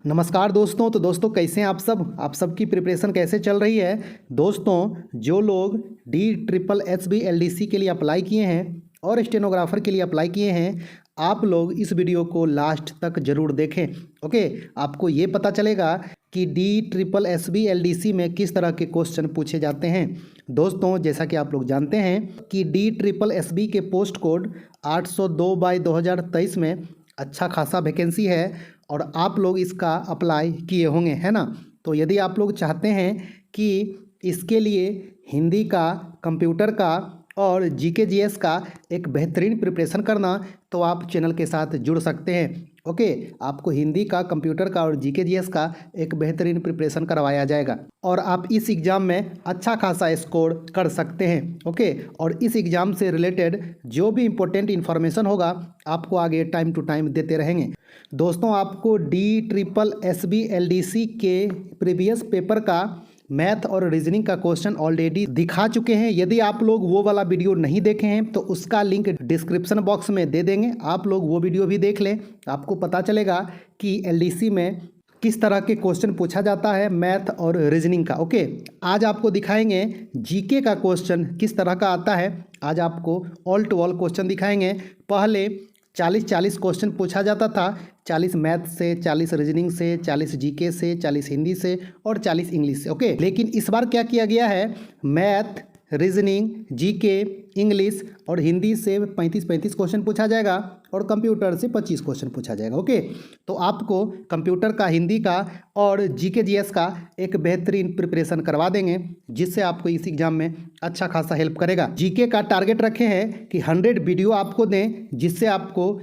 नमस्कार दोस्तों। तो दोस्तों कैसे हैं आप सबकी प्रिपरेशन कैसे चल रही है। दोस्तों जो लोग DSSB LDC के लिए अप्लाई किए हैं और स्टेनोग्राफर के लिए अप्लाई किए हैं, आप लोग इस वीडियो को लास्ट तक ज़रूर देखें। ओके, आपको ये पता चलेगा कि DSSB LDC में किस तरह के क्वेश्चन पूछे जाते हैं। दोस्तों जैसा कि आप लोग जानते हैं कि DSSB के पोस्ट कोड 802/2023 में अच्छा खासा वैकेंसी है और आप लोग इसका अप्लाई किए होंगे, है ना। तो यदि आप लोग चाहते हैं कि इसके लिए हिंदी का, कंप्यूटर का और GK GS का एक बेहतरीन प्रिपरेशन करना, तो आप चैनल के साथ जुड़ सकते हैं। ओके, आपको हिंदी का, कंप्यूटर का और GK GS का एक बेहतरीन प्रिपरेशन करवाया जाएगा और आप इस एग्ज़ाम में अच्छा खासा स्कोर कर सकते हैं। ओके, और इस एग्ज़ाम से रिलेटेड जो भी इम्पोर्टेंट इन्फॉर्मेशन होगा आपको आगे टाइम टू टाइम देते रहेंगे। दोस्तों आपको DSSB LDC के प्रीवियस पेपर का मैथ और रीजनिंग का क्वेश्चन ऑलरेडी दिखा चुके हैं। यदि आप लोग वो वाला वीडियो नहीं देखे हैं तो उसका लिंक डिस्क्रिप्शन बॉक्स में दे देंगे, आप लोग वो वीडियो भी देख लें। आपको पता चलेगा कि LDC में किस तरह के क्वेश्चन पूछा जाता है मैथ और रीजनिंग का। ओके, आज आपको दिखाएंगे GK का क्वेश्चन किस तरह का आता है। आज आपको ऑल टू ऑल क्वेश्चन दिखाएंगे। पहले 40-40 क्वेश्चन पूछा जाता था, 40 मैथ से, 40 रीजनिंग से, 40 GK से, 40 हिंदी से और 40 इंग्लिश से। ओके, लेकिन इस बार क्या किया गया है, मैथ, रीजनिंग, GK, इंग्लिश और हिंदी से 35-35 क्वेश्चन पूछा जाएगा और कंप्यूटर से 25 क्वेश्चन पूछा जाएगा। ओके, तो आपको कंप्यूटर का, हिंदी का और GK GS का एक बेहतरीन प्रिपरेशन करवा देंगे, जिससे आपको इस एग्ज़ाम में अच्छा खासा हेल्प करेगा। GK का टारगेट रखे हैं कि 100 वीडियो आपको दें, जिससे आपको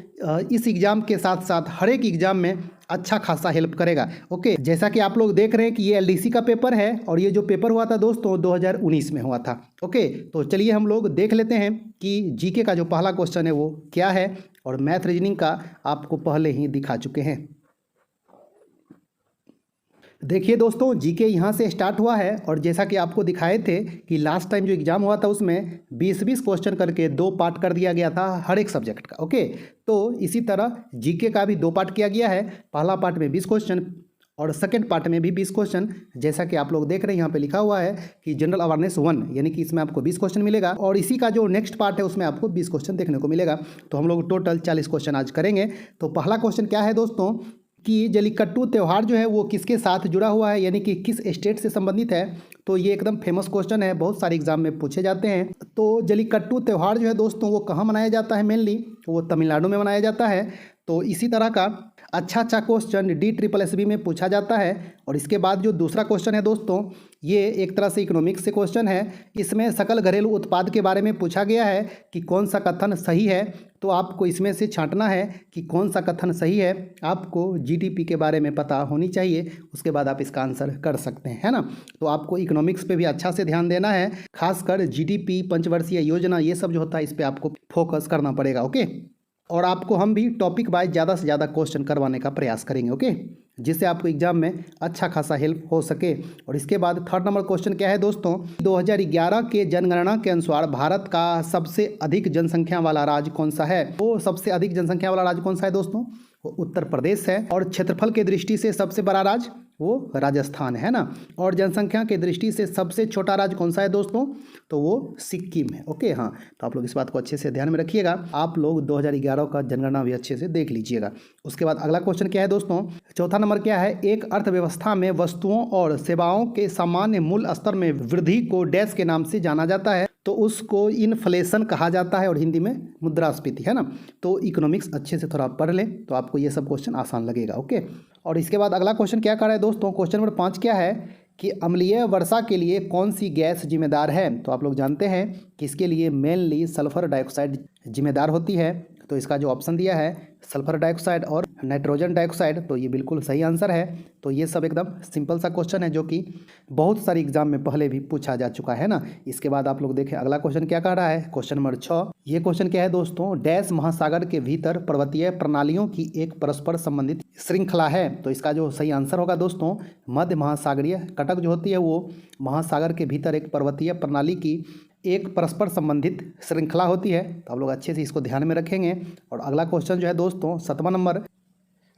इस एग्ज़ाम के साथ साथ हर एक एग्ज़ाम में अच्छा खासा हेल्प करेगा। ओके, जैसा कि आप लोग देख रहे हैं कि ये LDC का पेपर है और ये जो पेपर हुआ था दोस्तों 2019 में हुआ था। ओके, तो चलिए हम लोग देख लेते हैं कि GK का जो पहला क्वेश्चन है वो क्या है, और मैथ रीजनिंग का आपको पहले ही दिखा चुके हैं। देखिए दोस्तों, GK यहाँ से स्टार्ट हुआ है और जैसा कि आपको दिखाए थे कि लास्ट टाइम जो एग्ज़ाम हुआ था उसमें 20-20 क्वेश्चन करके 2 पार्ट कर दिया गया था हर एक सब्जेक्ट का। ओके, तो इसी तरह GK का भी 2 पार्ट किया गया है। पहला पार्ट में 20 क्वेश्चन और सेकंड पार्ट में भी 20 क्वेश्चन। जैसा कि आप लोग देख रहे हैं यहाँ पे लिखा हुआ है कि जनरल अवेयरनेस 1, यानी कि इसमें आपको 20 क्वेश्चन मिलेगा और इसी का जो नेक्स्ट पार्ट है उसमें आपको 20 क्वेश्चन देखने को मिलेगा। तो हम लोग टोटल 40 क्वेश्चन आज करेंगे। तो पहला क्वेश्चन क्या है दोस्तों कि जल्लीकट्टू त्यौहार जो है वो किसके साथ जुड़ा हुआ है, यानी कि किस स्टेट से संबंधित है। तो ये एकदम फेमस क्वेश्चन है, बहुत सारे एग्जाम में पूछे जाते हैं। तो जल्लीकट्टू त्यौहार जो है दोस्तों वो कहाँ मनाया जाता है, मेनली वो तमिलनाडु में मनाया जाता है। तो इसी तरह का अच्छा क्वेश्चन DSSB में पूछा जाता है। और इसके बाद जो दूसरा क्वेश्चन है दोस्तों, ये एक तरह से इकोनॉमिक्स से क्वेश्चन है। इसमें सकल घरेलू उत्पाद के बारे में पूछा गया है कि कौन सा कथन सही है। तो आपको इसमें से छांटना है कि कौन सा कथन सही है। आपको GDP के बारे में पता होनी चाहिए, उसके बाद आप इसका आंसर कर सकते हैं, है ना। तो आपको इकोनॉमिक्स पे भी अच्छा से ध्यान देना है, खासकर GDP, पंचवर्षीय योजना, ये सब जो होता है इस पर आपको फोकस करना पड़ेगा। ओके, और आपको हम भी टॉपिक वाइज ज़्यादा से ज़्यादा क्वेश्चन करवाने का प्रयास करेंगे। ओके, जिससे आपको एग्जाम में अच्छा खासा हेल्प हो सके। और इसके बाद थर्ड नंबर क्वेश्चन क्या है दोस्तों, 2011 के जनगणना के अनुसार भारत का सबसे अधिक जनसंख्या वाला राज्य कौन सा है। वो सबसे अधिक जनसंख्या वाला राज्य कौन सा है दोस्तों, वो उत्तर प्रदेश है। और क्षेत्रफल के दृष्टि से सबसे बड़ा राज्य वो राजस्थान है ना। और जनसंख्या के दृष्टि से सबसे छोटा राज्य कौन सा है दोस्तों, तो वो सिक्किम है। ओके, हाँ, तो आप लोग इस बात को अच्छे से ध्यान में रखिएगा। आप लोग 2011 का जनगणना भी अच्छे से देख लीजिएगा। उसके बाद अगला क्वेश्चन क्या है दोस्तों, चौथा नंबर क्या है, एक अर्थव्यवस्था में वस्तुओं और सेवाओं के सामान्य मूल्य स्तर में वृद्धि को डैश के नाम से जाना जाता है। तो उसको इन्फ्लेशन कहा जाता है और हिंदी में मुद्रास्फीति, है ना। तो इकोनॉमिक्स अच्छे से थोड़ा पढ़ लें तो आपको ये सब क्वेश्चन आसान लगेगा। ओके, और इसके बाद अगला क्वेश्चन क्या कर रहा है दोस्तों, क्वेश्चन नंबर 5 क्या है कि अम्लीय वर्षा के लिए कौन सी गैस जिम्मेदार है। तो आप लोग जानते हैं कि इसके लिए मेनली सल्फर डाइऑक्साइड जिम्मेदार होती है। तो इसका जो ऑप्शन दिया है सल्फर डाइऑक्साइड और नाइट्रोजन डाइऑक्साइड, तो ये बिल्कुल सही आंसर है। तो ये सब एकदम सिंपल सा क्वेश्चन है जो कि बहुत सारे एग्जाम में पहले भी पूछा जा चुका है ना। इसके बाद आप लोग देखें अगला क्वेश्चन क्या कह रहा है, क्वेश्चन नंबर 6। ये क्वेश्चन क्या है दोस्तों, डैश महासागर के भीतर पर्वतीय प्रणालियों की एक परस्पर संबंधित श्रृंखला है। तो इसका जो सही आंसर होगा दोस्तों, मध्य महासागरीय कटक जो होती है वो महासागर के भीतर एक पर्वतीय प्रणाली की एक परस्पर संबंधित श्रृंखला होती है। तो आप लोग अच्छे से इसको ध्यान में रखेंगे। और अगला क्वेश्चन जो है दोस्तों 7वां नंबर,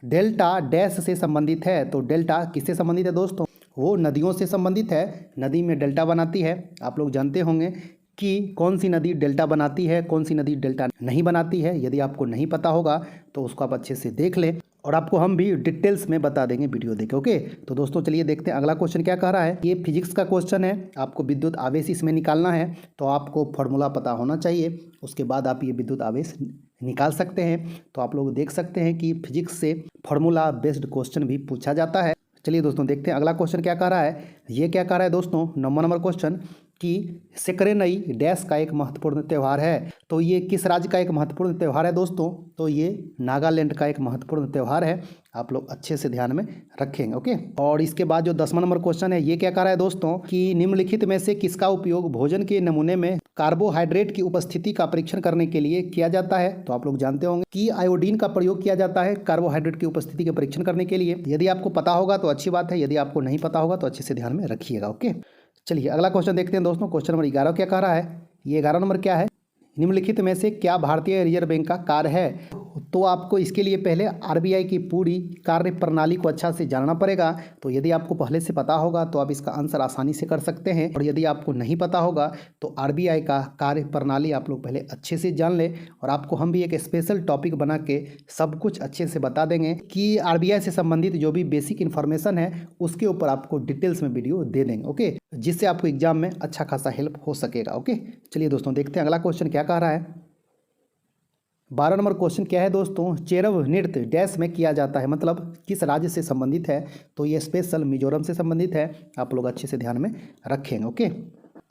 डेल्टा डैश से संबंधित है। तो डेल्टा किससे संबंधित है दोस्तों? वो नदियों से संबंधित है। नदी में डेल्टा बनाती है। आप लोग जानते होंगे कि कौन सी नदी डेल्टा बनाती है, कौन सी नदी डेल्टा नहीं बनाती है। यदि आपको नहीं पता होगा तो उसको आप अच्छे से देख लें और आपको हम भी डिटेल्स में बता देंगे वीडियो देखे। ओके, तो दोस्तों चलिए देखते हैं अगला क्वेश्चन क्या कह रहा है। ये फिजिक्स का क्वेश्चन है। आपको विद्युत आवेश इसमें निकालना है, तो आपको फॉर्मूला पता होना चाहिए। उसके बाद आप ये विद्युत आवेश निकाल सकते हैं। तो आप लोग देख सकते हैं कि फिजिक्स से फॉर्मूला बेस्ड क्वेश्चन भी पूछा जाता है। चलिए दोस्तों देखते हैं अगला क्वेश्चन क्या कह रहा है। ये क्या कह रहा है दोस्तों, नंबर क्वेश्चन कि सेकरेनई डैश का एक महत्वपूर्ण त्यौहार है। तो ये किस राज्य का एक महत्वपूर्ण त्यौहार है दोस्तों? तो ये नागालैंड का एक महत्वपूर्ण त्यौहार है। आप लोग अच्छे से ध्यान में रखेंगे। ओके, और इसके बाद जो 10वां नंबर क्वेश्चन है, ये क्या कह रहा है दोस्तों कि निम्नलिखित में से किसका उपयोग भोजन के नमूने में कार्बोहाइड्रेट की उपस्थिति का परीक्षण करने के लिए किया जाता है? तो आप लोग जानते होंगे कि आयोडीन का प्रयोग किया जाता है कार्बोहाइड्रेट की उपस्थिति के परीक्षण करने के लिए। यदि आपको पता होगा तो अच्छी बात है, यदि आपको नहीं पता होगा तो अच्छे से ध्यान में रखिएगा। ओके, चलिए अगला क्वेश्चन देखते हैं दोस्तों। क्वेश्चन नंबर 11 क्या कह रहा है। ये 11 नंबर क्या है, निम्नलिखित में से क्या भारतीय रिजर्व बैंक का कार्य है? तो आपको इसके लिए पहले आरबीआई की पूरी कार्य प्रणाली को अच्छा से जानना पड़ेगा। तो यदि आपको पहले से पता होगा तो आप इसका आंसर आसानी से कर सकते हैं, और यदि आपको नहीं पता होगा तो आरबीआई का कार्य प्रणाली आप लोग पहले अच्छे से जान लें। और आपको हम भी एक स्पेशल टॉपिक बना के सब कुछ अच्छे से बता देंगे कि आरबीआई से संबंधित जो भी बेसिक इन्फॉर्मेशन है उसके ऊपर आपको डिटेल्स में वीडियो दे देंगे। ओके, जिससे आपको एग्जाम में अच्छा खासा हेल्प हो सकेगा। ओके, चलिए दोस्तों देखते हैं अगला क्वेश्चन क्या कह रहा है। 12 नंबर क्वेश्चन क्या है दोस्तों, चेरव नृत्य डैश में किया जाता है, मतलब किस राज्य से संबंधित है? तो ये स्पेशल मिजोरम से संबंधित है। आप लोग अच्छे से ध्यान में रखेंगे। ओके,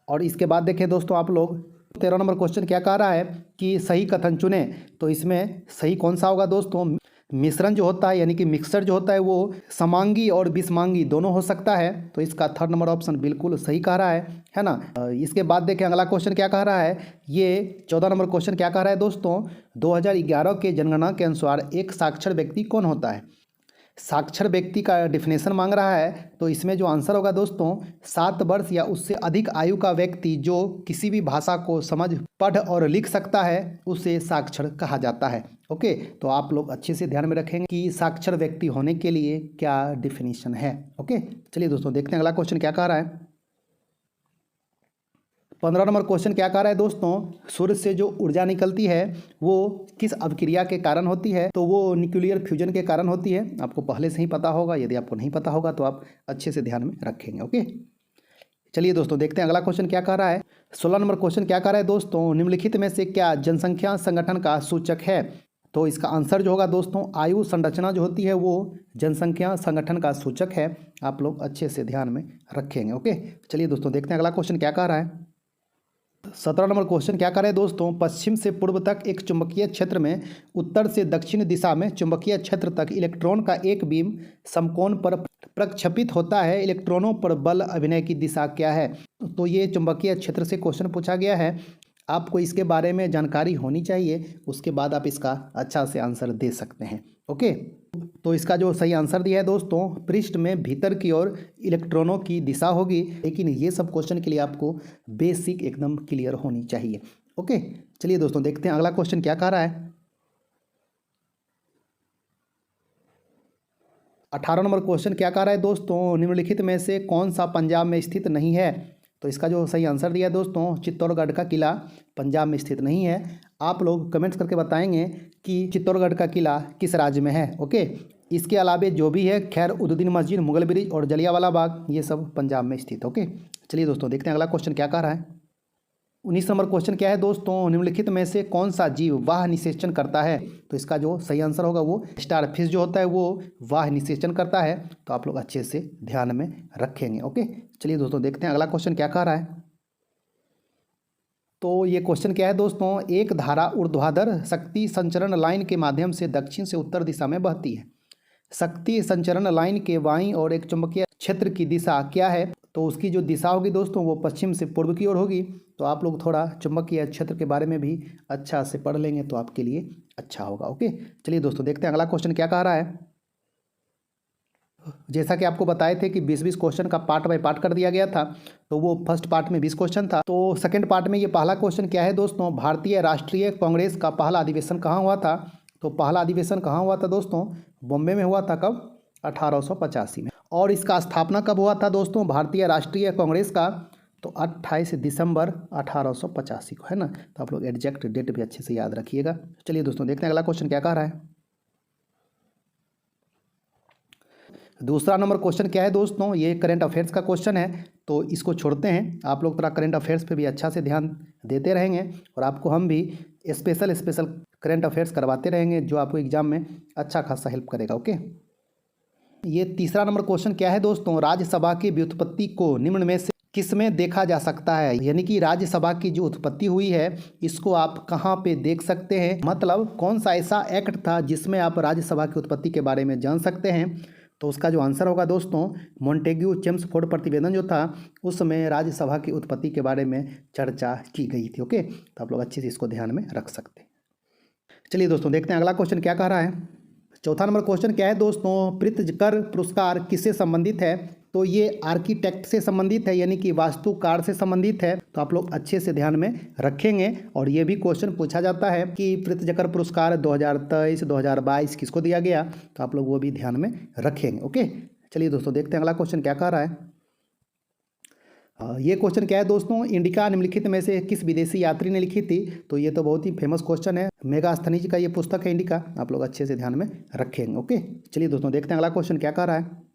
और इसके बाद देखें दोस्तों आप लोग 13 नंबर क्वेश्चन क्या कह रहा है कि सही कथन चुने। तो इसमें सही कौन सा होगा दोस्तों? मिश्रण जो होता है यानी कि मिक्सर जो होता है वो समांगी और विषमांगी दोनों हो सकता है। तो इसका 3rd नंबर ऑप्शन बिल्कुल सही कह रहा है ना। इसके बाद देखें अगला क्वेश्चन क्या कह रहा है। ये 14 नंबर क्वेश्चन क्या कह रहा है दोस्तों, 2011 के जनगणना के अनुसार एक साक्षर व्यक्ति कौन होता है? साक्षर व्यक्ति का डेफिनेशन मांग रहा है। तो इसमें जो आंसर होगा दोस्तों, 7 वर्ष या उससे अधिक आयु का व्यक्ति जो किसी भी भाषा को समझ पढ़ और लिख सकता है उसे साक्षर कहा जाता है। ओके, तो आप लोग अच्छे से ध्यान में रखेंगे कि साक्षर व्यक्ति होने के लिए क्या डिफिनीशन है। ओके, चलिए दोस्तों देखते हैं अगला क्वेश्चन क्या कह रहा है। 15 नंबर क्वेश्चन क्या कह रहा है दोस्तों, सूर्य से जो ऊर्जा निकलती है वो किस अभिक्रिया के कारण होती है? तो वो न्यूक्लियर फ्यूजन के कारण होती है। आपको पहले से ही पता होगा, यदि आपको नहीं पता होगा तो आप अच्छे से ध्यान में रखेंगे। ओके, चलिए दोस्तों देखते हैं अगला क्वेश्चन क्या कह रहा है। 16 नंबर क्वेश्चन क्या कह रहा है दोस्तों, निम्नलिखित में से क्या जनसंख्या संगठन का सूचक है? तो इसका आंसर जो होगा दोस्तों, आयु संरचना जो होती है वो जनसंख्या संगठन का सूचक है। आप लोग अच्छे से ध्यान में रखेंगे। ओके, चलिए दोस्तों देखते हैं अगला क्वेश्चन क्या कह रहा है। 17 नंबर क्वेश्चन क्या कर रहे हैं दोस्तों, पश्चिम से पूर्व तक एक चुंबकीय क्षेत्र में उत्तर से दक्षिण दिशा में चुंबकीय क्षेत्र तक इलेक्ट्रॉन का एक बीम समकोण पर प्रक्षेपित होता है। इलेक्ट्रॉनों पर बल अभिनय की दिशा क्या है? तो ये चुंबकीय क्षेत्र से क्वेश्चन पूछा गया है। आपको इसके बारे में जानकारी होनी चाहिए, उसके बाद आप इसका अच्छा से आंसर दे सकते हैं। ओके, तो इसका जो सही आंसर दिया है दोस्तों, पृष्ठ में भीतर की ओर इलेक्ट्रॉनों की दिशा होगी। लेकिन ये सब क्वेश्चन के लिए आपको बेसिक एकदम क्लियर होनी चाहिए। ओके, चलिए दोस्तों देखते हैं अगला क्वेश्चन क्या कह रहा है। 18 नंबर क्वेश्चन क्या कह रहा है दोस्तों, निम्नलिखित में से कौन सा पंजाब में स्थित नहीं है? तो इसका जो सही आंसर दिया है दोस्तों, चित्तौड़गढ़ का किला पंजाब में स्थित नहीं है। आप लोग कमेंट्स करके बताएंगे कि चित्तौड़गढ़ का किला किस राज्य में है। ओके, इसके अलावा जो भी है खैर उद्दीन मस्जिद, मुगल ब्रिज और जलियांवाला बाग, ये सब पंजाब में स्थित। ओके, चलिए दोस्तों देखते हैं अगला क्वेश्चन क्या कह रहा है। 19 नंबर क्वेश्चन क्या है दोस्तों, निम्नलिखित में से कौन सा जीव वाह निषेचन करता है? तो इसका जो सही आंसर होगा वो स्टारफिश जो होता है वो वाह निषेचन करता है। तो आप लोग अच्छे से ध्यान में रखेंगे। ओके, चलिए दोस्तों देखते हैं अगला क्वेश्चन क्या कह रहा है। तो ये क्वेश्चन क्या है दोस्तों, एक धारा ऊर्ध्वाधर शक्ति संचरण लाइन के माध्यम से दक्षिण से उत्तर दिशा में बहती है। शक्ति संचरण लाइन के बाईं और एक चुंबकीय क्षेत्र की दिशा क्या है? तो उसकी जो दिशा होगी दोस्तों वो पश्चिम से पूर्व की ओर होगी। तो आप लोग थोड़ा चुंबकीय क्षेत्र के बारे में भी अच्छा से पढ़ लेंगे तो आपके लिए अच्छा होगा। ओके, चलिए दोस्तों देखते हैं अगला क्वेश्चन क्या कह रहा है। जैसा कि आपको बताए थे कि 20-20 क्वेश्चन का पार्ट बाय पार्ट कर दिया गया था, तो वो फर्स्ट पार्ट में 20 क्वेश्चन था। तो सेकंड पार्ट में ये पहला क्वेश्चन क्या है दोस्तों, भारतीय राष्ट्रीय कांग्रेस का पहला अधिवेशन कहाँ हुआ था? तो पहला अधिवेशन कहाँ हुआ था दोस्तों, बॉम्बे में हुआ था कब? 1885 में। और इसका स्थापना कब हुआ था दोस्तों भारतीय राष्ट्रीय कांग्रेस का? तो 28 दिसंबर 1885 को, है ना। तो आप लोग एग्जैक्ट डेट भी अच्छे से याद रखिएगा। चलिए दोस्तों देखते हैं अगला क्वेश्चन क्या कह रहा है। दूसरा नंबर क्वेश्चन क्या है दोस्तों, ये करंट अफेयर्स का क्वेश्चन है, तो इसको छोड़ते हैं। आप लोग थोड़ा करंट अफेयर्स पे भी अच्छा से ध्यान देते रहेंगे और आपको हम भी स्पेशल करंट अफेयर्स करवाते रहेंगे जो आपको एग्जाम में अच्छा खासा हेल्प करेगा। ओके, ये तीसरा नंबर क्वेश्चन क्या है दोस्तों, राज्यसभा की व्युत्पत्ति को निम्न में से किसमें देखा जा सकता है? यानी कि राज्यसभा की जो उत्पत्ति हुई है इसको आप कहाँ पे देख सकते हैं, मतलब कौन सा ऐसा एक्ट था जिसमें आप राज्यसभा की उत्पत्ति के बारे में जान सकते हैं? तो उसका जो आंसर होगा दोस्तों, मॉन्टेग्यू चेम्सफोर्ड प्रतिवेदन जो था उसमें राज्यसभा की उत्पत्ति के बारे में चर्चा की गई थी। ओके, तो आप लोग अच्छे से इसको ध्यान में रख सकते हैं। चलिए दोस्तों देखते हैं अगला क्वेश्चन क्या कह रहा है। चौथा नंबर क्वेश्चन क्या है दोस्तों, प्रित्जकर पुरस्कार किससे संबंधित है? तो ये आर्किटेक्ट से संबंधित है, यानी कि वास्तुकार से संबंधित है। तो आप लोग अच्छे से ध्यान में रखेंगे। और ये भी क्वेश्चन पूछा जाता है कि प्रित्जकर पुरस्कार 2023 2022 किसको दिया गया, तो आप लोग वो भी ध्यान में रखेंगे। ओके, चलिए दोस्तों देखते हैं अगला क्वेश्चन क्या कह रहा है। ये क्वेश्चन क्या है दोस्तों, इंडिका निम्नलिखित में से किस विदेशी यात्री ने लिखी थी? तो ये तो बहुत ही फेमस क्वेश्चन है, मेगास्थनीज का ये पुस्तक है इंडिका। आप लोग अच्छे से ध्यान में रखेंगे। ओके, चलिए दोस्तों देखते हैं अगला क्वेश्चन क्या कह रहा है।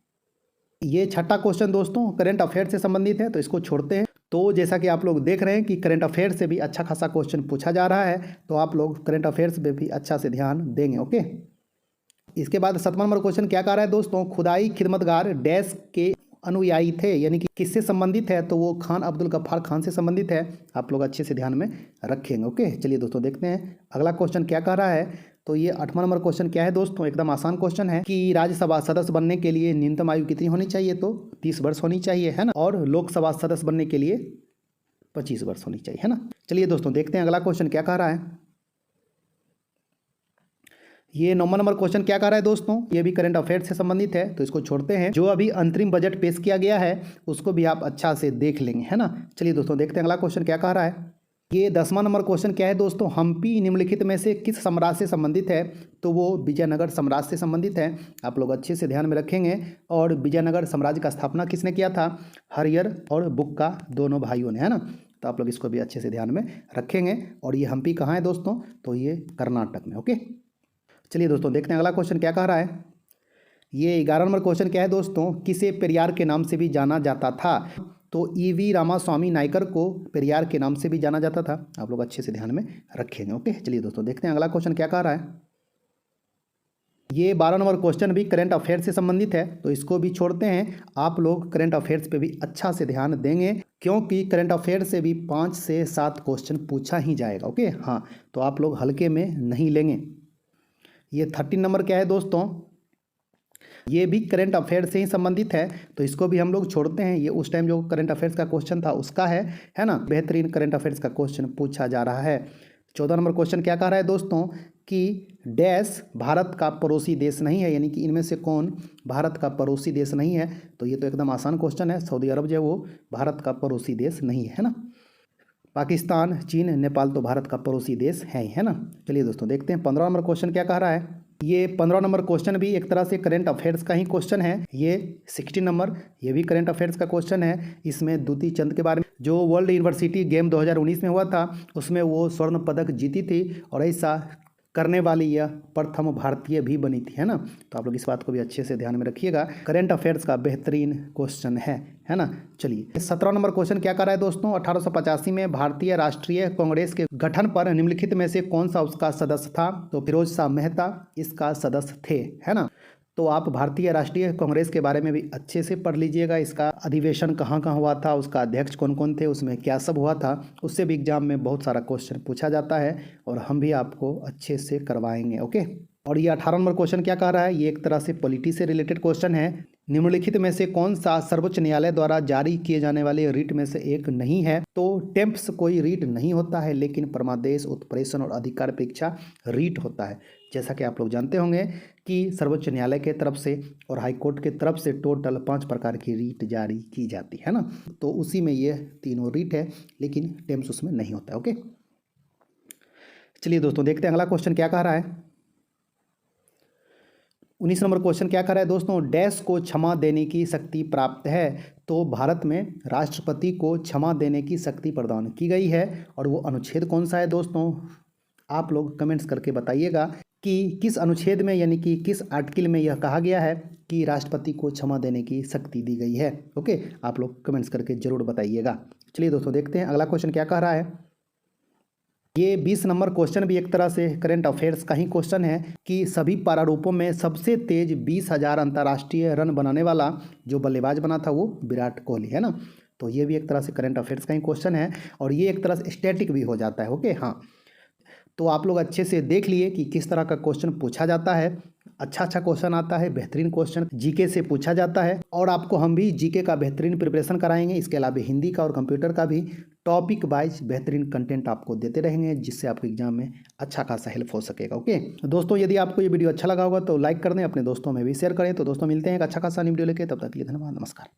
ये छठा क्वेश्चन दोस्तों करंट अफेयर से संबंधित है, तो इसको छोड़ते हैं। तो जैसा कि आप लोग देख रहे हैं कि करंट अफेयर से भी अच्छा खासा क्वेश्चन पूछा जा रहा है, तो आप लोग करंट अफेयर्स पे भी अच्छा से ध्यान देंगे। ओके, इसके बाद 7वां नंबर क्वेश्चन क्या कह रहा है दोस्तों, खुदाई खिदमतगार डैश के अनुयायी थे, यानी कि किससे संबंधित है? तो वो खान अब्दुल गफ्फार खान से संबंधित है। आप लोग अच्छे से ध्यान में रखेंगे। ओके, चलिए दोस्तों देखते हैं अगला क्वेश्चन क्या कह रहा है। तो ये 8वां नंबर क्वेश्चन क्या है दोस्तों, एकदम आसान क्वेश्चन है कि राज्यसभा सदस्य बनने के लिए न्यूनतम आयु कितनी होनी चाहिए? तो 30 वर्ष होनी चाहिए, है ना। और लोकसभा सदस्य बनने के लिए 25 वर्ष होनी चाहिए, है ना। चलिए दोस्तों देखते हैं अगला क्वेश्चन क्या कह रहा है। ये 9वां नंबर क्वेश्चन क्या कह रहा है दोस्तों, ये भी करंट अफेयर से संबंधित है, तो इसको छोड़ते हैं। जो अभी अंतरिम बजट पेश किया गया है उसको भी आप अच्छा से देख लेंगे, है ना। चलिए दोस्तों देखते हैं अगला क्वेश्चन क्या कह रहा है। ये 10वां नंबर क्वेश्चन क्या है दोस्तों, हम्पी निम्नलिखित में से किस साम्राज्य से संबंधित है? तो वो विजयनगर साम्राज्य से संबंधित है। आप लोग अच्छे से ध्यान में रखेंगे। और विजयनगर साम्राज्य का स्थापना किसने किया था? हरियर और बुक्का दोनों भाइयों ने, है ना। तो आप लोग इसको भी अच्छे से ध्यान में रखेंगे। और ये हम्पी कहाँ है दोस्तों? तो ये कर्नाटक में। ओके, चलिए दोस्तों देखते हैं अगला क्वेश्चन क्या कह रहा है। ये 11 नंबर क्वेश्चन क्या है दोस्तों, किसे पेरियार के नाम से भी जाना जाता था? तो ईवी रामास्वामी नायकर को पेरियार के नाम से भी जाना जाता था। आप लोग अच्छे से ध्यान में रखेंगे। ओके, चलिए दोस्तों देखते हैं अगला क्वेश्चन क्या कह रहा है। ये 12 नंबर क्वेश्चन भी करंट अफेयर से संबंधित है, तो इसको भी छोड़ते हैं। आप लोग करंट अफेयर्स पे भी अच्छा से ध्यान देंगे, क्योंकि करंट अफेयर से भी 5 से 7 क्वेश्चन पूछा ही जाएगा। ओके, हाँ, तो आप लोग हल्के में नहीं लेंगे। ये 13 नंबर क्या है दोस्तों, ये भी करंट अफेयर से ही संबंधित है, तो इसको भी हम लोग छोड़ते हैं। ये उस टाइम जो करंट अफेयर्स का क्वेश्चन था उसका है ना। बेहतरीन करंट अफेयर्स का क्वेश्चन पूछा जा रहा है। 14 नंबर क्वेश्चन क्या कह रहा है दोस्तों कि डैश भारत का पड़ोसी देश नहीं है, यानी कि इनमें से कौन भारत का पड़ोसी देश नहीं है? तो ये तो एकदम आसान क्वेश्चन है, सऊदी अरब जो है वो भारत का पड़ोसी देश नहीं है ना। पाकिस्तान, चीन, नेपाल तो भारत का पड़ोसी देश है ना। चलिए दोस्तों देखते हैं 15 नंबर क्वेश्चन क्या कह रहा है। ये 15 नंबर क्वेश्चन भी एक तरह से करंट अफेयर्स का ही क्वेश्चन है। ये 16 नंबर, ये भी करंट अफेयर्स का क्वेश्चन है। इसमें दूती चंद के बारे में, जो वर्ल्ड यूनिवर्सिटी गेम 2019 में हुआ था उसमें वो स्वर्ण पदक जीती थी, और ऐसा करने वाली यह प्रथम भारतीय भी बनी थी, है ना। तो आप लोग इस बात को भी अच्छे से ध्यान में रखिएगा। करंट अफेयर्स का बेहतरीन क्वेश्चन है ना। चलिए 17 नंबर क्वेश्चन क्या कर रहा है दोस्तों, 1885 में भारतीय राष्ट्रीय कांग्रेस के गठन पर निम्नलिखित में से कौन सा उसका सदस्य था? तो फिरोज शाह मेहता इसका सदस्य थे, है ना। तो आप भारतीय राष्ट्रीय कांग्रेस के बारे में भी अच्छे से पढ़ लीजिएगा। इसका अधिवेशन कहाँ कहाँ हुआ था, उसका अध्यक्ष कौन कौन थे, उसमें क्या सब हुआ था, उससे भी एग्जाम में बहुत सारा क्वेश्चन पूछा जाता है, और हम भी आपको अच्छे से करवाएंगे। ओके, और ये 18 नंबर क्वेश्चन क्या कह रहा है, ये एक तरह से पॉलिटी से रिलेटेड क्वेश्चन है। निम्नलिखित में से कौन सा सर्वोच्च न्यायालय द्वारा जारी किए जाने वाले रीट में से एक नहीं है? तो टेम्प्स कोई रीट नहीं होता है, लेकिन परमादेश, उत्प्रेषण और अधिकार परीक्षा रीट होता है। जैसा कि आप लोग जानते होंगे कि सर्वोच्च न्यायालय के तरफ से और हाईकोर्ट के तरफ से टोटल 5 प्रकार की रीट जारी की जाती है ना। तो उसी में ये तीनों रीट है, लेकिन टेम्प्स उसमें नहीं होता है। ओके, चलिए दोस्तों देखते हैं अगला क्वेश्चन क्या कह रहा है। 19 नंबर क्वेश्चन क्या कर रहा है दोस्तों, डैश को क्षमा देने की शक्ति प्राप्त है। तो भारत में राष्ट्रपति को क्षमा देने की शक्ति प्रदान की गई है और वो अनुच्छेद कौन सा है दोस्तों, आप लोग कमेंट्स करके बताइएगा कि किस अनुच्छेद में यानी कि किस आर्टिकल में यह कहा गया है कि राष्ट्रपति को क्षमा देने की शक्ति दी गई है। ओके, आप लोग कमेंट्स करके जरूर बताइएगा। चलिए दोस्तों देखते हैं अगला क्वेश्चन क्या कह रहा है। ये 20 नंबर क्वेश्चन भी एक तरह से करंट अफेयर्स का ही क्वेश्चन है कि सभी प्रारूपों में सबसे तेज 20,000 अंतर्राष्ट्रीय रन बनाने वाला जो बल्लेबाज बना था वो विराट कोहली है ना। तो ये भी एक तरह से करंट अफेयर्स का ही क्वेश्चन है और ये एक तरह से स्टैटिक भी हो जाता है। ओके हाँ, तो आप लोग अच्छे से देख लिए कि किस तरह का क्वेश्चन पूछा जाता है। अच्छा क्वेश्चन आता है, बेहतरीन क्वेश्चन जीके से पूछा जाता है और आपको हम भी जीके का बेहतरीन प्रिपरेशन कराएंगे। इसके अलावा हिंदी का और कंप्यूटर का भी टॉपिक वाइज बेहतरीन कंटेंट आपको देते रहेंगे, जिससे आपको एग्जाम में अच्छा खासा हेल्प हो सकेगा। ओके दोस्तों, यदि आपको ये वीडियो अच्छा लगा होगा तो लाइक कर दें, अपने दोस्तों में भी शेयर करें। तो दोस्तों मिलते हैं एक अच्छा खासा वीडियो लेके, तब तक के लिए धन्यवाद, नमस्कार।